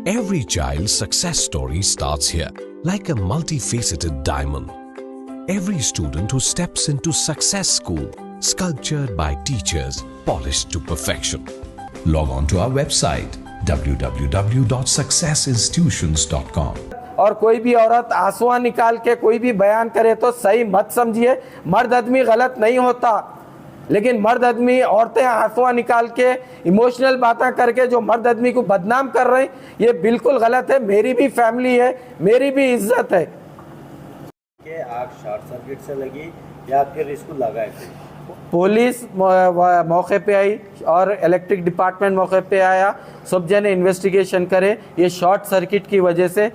Every child's success story starts here, like a multifaceted diamond. Every student who steps into Success School, sculptured by teachers, polished to perfection. Log on to our website www.successinstitutions.com. और कोई भी औरत आंसुआ निकाल के कोई भी बयान करे तो सही मत समझिए। मर्द आदमी गलत नहीं होता, लेकिन मर्द आदमी औरतें आंसुआ निकाल के इमोशनल बातें करके जो मर्द आदमी को बदनाम कर रहे हैं, ये बिल्कुल गलत है। मेरी भी फैमिली है, मेरी भी इज्जत है। कि आग शॉर्ट सर्किट से लगी या फिर इसको लगाए थे? पुलिस मौके पे आई और इलेक्ट्रिक डिपार्टमेंट मौके पे आया, सब जने इन्वेस्टिगेशन करे ये शॉर्ट सर्किट की वजह से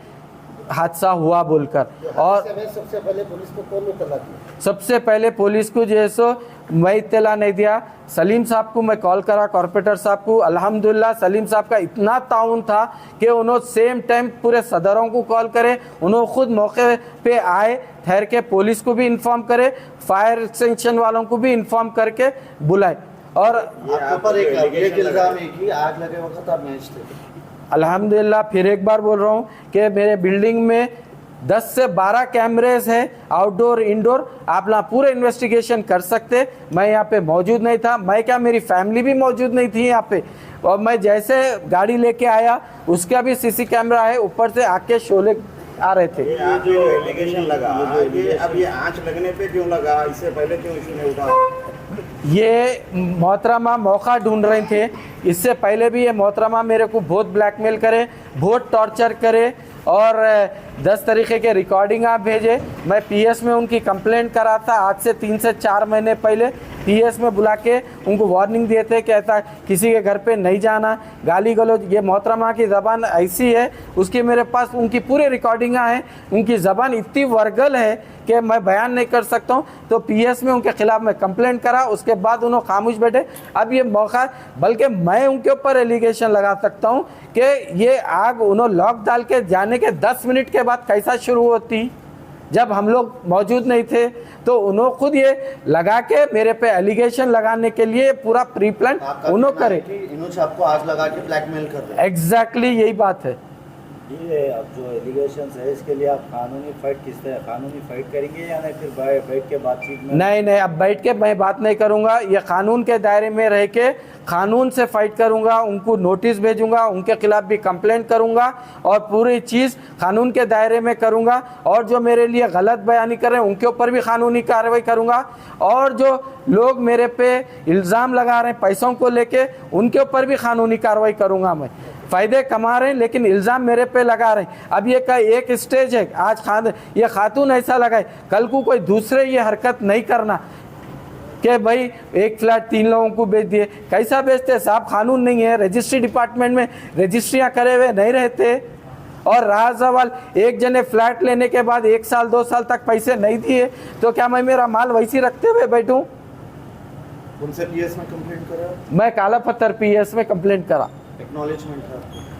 हादसा हुआ बोलकर। और सबसे पहले पुलिस को कौन इत्तला दी? सबसे पहले पुलिस को जैसो मैं इत्तला नहीं दिया, सलीम साहब को मैं कॉल करा, कॉर्पोरेटर साहब को। अल्हम्दुलिल्लाह सलीम साहब का इतना ताउन था कि उन्होंने सेम टाइम पूरे सदरों को कॉल करे, उन्होंने खुद मौके पे आए, ठहर के पुलिस को भी इन्फॉर्म करे, फायर एक्सटेंशन वालों को भी इन्फॉर्म करके बुलाए। और आपके ऊपर एक इल्जाम है कि आग लगे वक्त आप मैच थे। अल्हम्दुलिल्लाह फिर एक बार बोल रहा हूँ कि मेरे बिल्डिंग में 10 से 12 कैमरेज हैं, आउटडोर इंडोर। आप ना पूरे इन्वेस्टिगेशन कर सकते। मैं यहाँ पे मौजूद नहीं था, मैं क्या मेरी फैमिली भी मौजूद नहीं थी यहाँ पे। और मैं जैसे गाड़ी लेके आया उसका भी सीसी कैमरा है, ऊपर से आके शोले आ रहे थे। ये जो एलिगेशन लगा, ये अब ये आंच लगने पे क्यों लगा, इससे पहले क्यों इशू नहीं उठा? ये मोहतरमा मौका ढूंढ रहे थे, इससे पहले भी ये मोहतरमा मेरे को बहुत ब्लैकमेल करे, बहुत टॉर्चर करे और 10 तरीके के रिकॉर्डिंग आप भेजे। मैं पीएस में उनकी कंप्लेंट करा था आज से 3 से 4 महीने पहले। पीएस में बुला के उनको वार्निंग दिए थे कि ऐसा किसी के घर पे नहीं जाना, गाली गलौज। ये मोहतरमा की ज़बान ऐसी है, उसकी मेरे पास उनकी पूरी रिकॉर्डिंगाँ हैं। उनकी ज़बान इतनी वर्गल है कि मैं बयान नहीं कर सकता हूँ। तो पीएस में उनके खिलाफ मैं कंप्लेंट करा, उसके बाद उन्होंने खामोश बैठे। अब ये मौका, बल्कि मैं उनके ऊपर एलिगेशन लगा सकता हूँ कि ये आग उन्होंने लॉक डाल के जाने के 10 मिनट के बाद कैसा शुरू होती, जब हम लोग मौजूद नहीं थे। तो उन्होंने खुद ये लगा के मेरे पे एलिगेशन लगाने के लिए पूरा प्री प्लान उन्होंने करे। इन्होंने आपको आग लगा के ब्लैकमेल कर रहे हैं। एग्जैक्टली यही बात है। ये अब जो एलिगेशन है इसके लिए आप कानूनी फाइट किस तरह, कानूनी फाइट करेंगे या नहीं फिर बैठ के बातचीत में? नहीं, अब बैठ के मैं बात नहीं करूंगा। ये कानून के दायरे में रह के कानून से फाइट करूंगा, उनको नोटिस भेजूंगा, उनके खिलाफ भी कंप्लेंट करूंगा और पूरी चीज़ कानून के दायरे में करूंगा। और जो मेरे लिए गलत बयानी कर रहे हैं उनके ऊपर भी कानूनी कार्रवाई करूंगा। और जो लोग मेरे पे इल्ज़ाम लगा रहे हैं पैसों को लेके, उनके ऊपर भी कानूनी कार्रवाई करूंगा। मैं फ़ायदे कमा रहे हैं लेकिन इल्ज़ाम मेरे पे लगा रहे हैं। अब ये का एक स्टेज है, आज ये खातून ऐसा लगाए, कल को कोई दूसरे ये हरकत नहीं करना कि भाई एक फ्लैट 3 लोगों को बेच दिए। कैसा बेचते हैं साहब, कानून नहीं है। रजिस्ट्री डिपार्टमेंट में रजिस्ट्रियाँ करे हुए नहीं रहते। और रहा सवाल एक जने फ्लैट लेने के बाद 1 साल 2 साल तक पैसे नहीं दिए तो क्या मैं मेरा माल वैसी रखते हुए बैठूँ? उनसे पीएस में कंप्लेंट करा? मैं काला पत्थर पीएस में कंप्लेंट करा। एक्नॉलेजमेंट था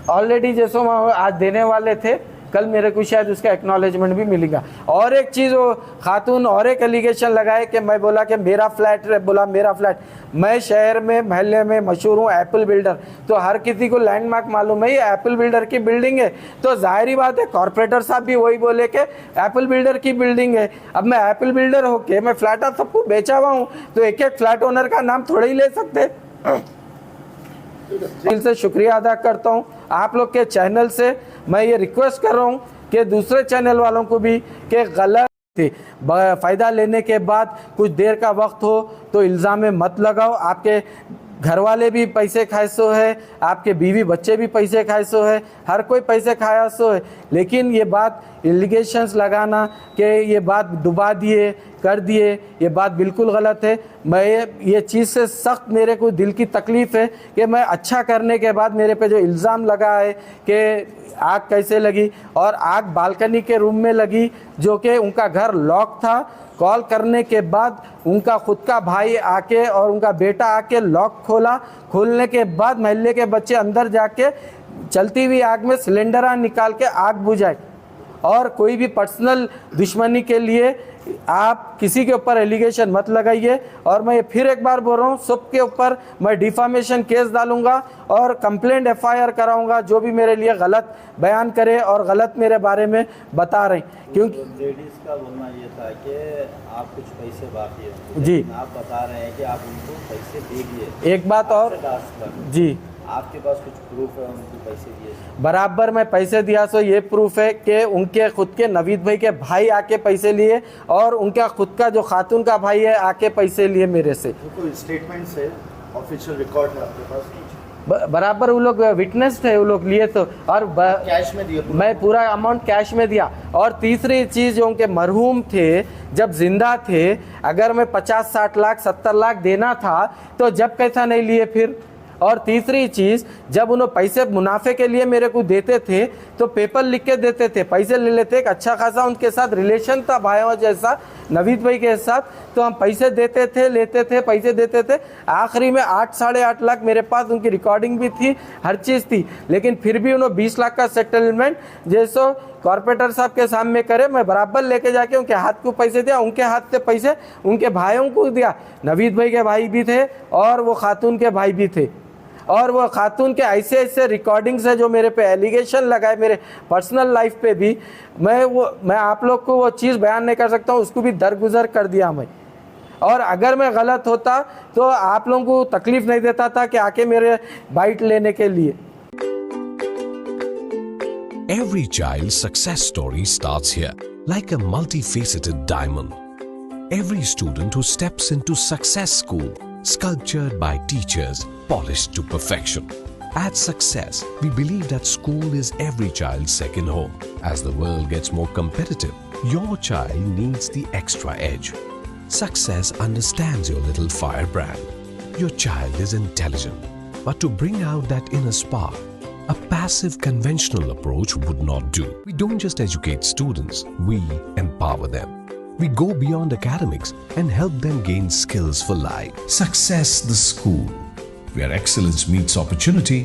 ऑलरेडी, जैसो आज देने वाले थे, कल मेरे को शायद उसका एक्नॉलेजमेंट भी मिलेगा। और एक चीज़, वो खातून और एक एलिगेशन लगाए कि मैं बोला कि मेरा फ्लैट, बोला मेरा फ्लैट। मैं शहर में मोहल्ले में मशहूर हूँ एप्पल बिल्डर, तो हर किसी को लैंडमार्क मालूम है ये एप्पल बिल्डर की बिल्डिंग है। तो जाहिर बात है कॉर्पोरेटर साहब भी वही बोले कि एप्पल बिल्डर की बिल्डिंग है। अब मैं एप्पल बिल्डर होके मैं फ्लैट आप सबको बेचा हुआ हूँ, तो एक एक फ्लैट ओनर का नाम थोड़ा ही ले सकते। दिल से शुक्रिया अदा करता हूँ आप लोग के चैनल से। मैं ये रिक्वेस्ट कर रहा हूँ कि दूसरे चैनल वालों को भी कि गलत फ़ायदा लेने के बाद कुछ देर का वक्त हो तो इल्ज़ाम में मत लगाओ। आपके घर वाले भी पैसे खाए सो है, आपके बीवी बच्चे भी पैसे खाए सो है, हर कोई पैसे खाया सो है। लेकिन ये बात एलिगेशंस लगाना कि ये बात डुबा दिए कर दिए, ये बात बिल्कुल गलत है। मैं ये चीज़ से सख्त मेरे को दिल की तकलीफ़ है कि मैं अच्छा करने के बाद मेरे पे जो इल्ज़ाम लगा है कि आग कैसे लगी, और आग बालकनी के रूम में लगी जो कि उनका घर लॉक था। कॉल करने के बाद उनका खुद का भाई आके और उनका बेटा आके लॉक खोला। खोलने के बाद मोहल्ले के बच्चे अंदर जाके चलती हुई आग में सिलेंडर निकाल के आग बुझाई। और कोई भी पर्सनल दुश्मनी के लिए आप किसी के ऊपर एलिगेशन मत लगाइए, और मैं फिर एक बार बोल रहा हूँ, सबके ऊपर मैं डिफामेशन केस डालूंगा और कंप्लेंट FIR कराऊंगा जो भी मेरे लिए गलत बयान करे और गलत मेरे बारे में बता रहे हैं। क्योंकि लेडीज़ का बोलना ये था कि आप कुछ पैसे बाकी है जी, आप बता रहे हैं कि आप उनको पैसे दे दिए। एक बात और जी, आपके पास कुछ प्रूफ है उनको पैसे दिए? बराबर मैं पैसे दिया, सो ये प्रूफ है कि उनके खुद के नवीद भाई के भाई आके पैसे लिए और उनका खुद का जो खातून का भाई है आके पैसे लिए मेरे से। कोई स्टेटमेंट है, ऑफिशियल रिकॉर्ड है आपके पास? बराबर वो लोग विटनेस थे, वो लोग लिए तो, और कैश में दिया? मैं पूरा अमाउंट कैश में दिया। और तीसरी चीज़, जो उनके मरहूम थे जब जिंदा थे, अगर मैं 50, 60 लाख, 70 लाख देना था तो जब कैसा नहीं लिए फिर। और तीसरी चीज़, जब उन्होंने पैसे मुनाफे के लिए मेरे को देते थे तो पेपर लिख के देते थे, पैसे ले लेते। एक अच्छा खासा उनके साथ रिलेशन था भाइयों जैसा नवीद भाई के साथ, तो हम पैसे देते थे, लेते थे, पैसे देते थे। आखिरी में 8, 8.5 लाख मेरे पास उनकी रिकॉर्डिंग भी थी, हर चीज़ थी, लेकिन फिर भी उन्होंने 20 लाख का सेटलमेंट जैसो कॉर्पोरेटर साहब के सामने करे। मैं बराबर लेके जाके उनके हाथ को पैसे दिया, उनके हाथ से पैसे उनके भाइयों को दिया। नवीद भाई के भाई भी थे और वो खातून के भाई भी थे, और वो खातून के ऐसे ऐसे रिकॉर्डिंग्स है जो मेरे पे एलिगेशन लगाए मेरे पर्सनल लाइफ पे भी। मैं आप लोग को वो चीज़ बयान नहीं कर सकता हूँ, उसको भी दरगुजर कर दिया मैं। और अगर मैं गलत होता तो आप लोगों को तकलीफ नहीं देता था कि आके मेरे बाइट लेने के लिए। Every child's success story starts here, like a multifaceted diamond. Every student who steps into Success School, sculptured by teachers, polished to perfection. At Success, we believe that school is every child's second home. As the world gets more competitive, your child needs the extra edge. Success understands your little firebrand. Your child is intelligent, but to bring out that inner spark, a passive conventional approach would not do. We don't just educate students, we empower them. We go beyond academics and help them gain skills for life. Success the School, where excellence meets opportunity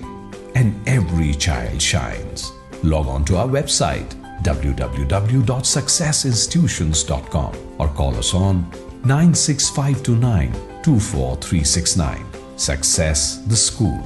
and every child shines. Log on to our website www.successinstitutions.com or call us on 96529 24369. Success the School.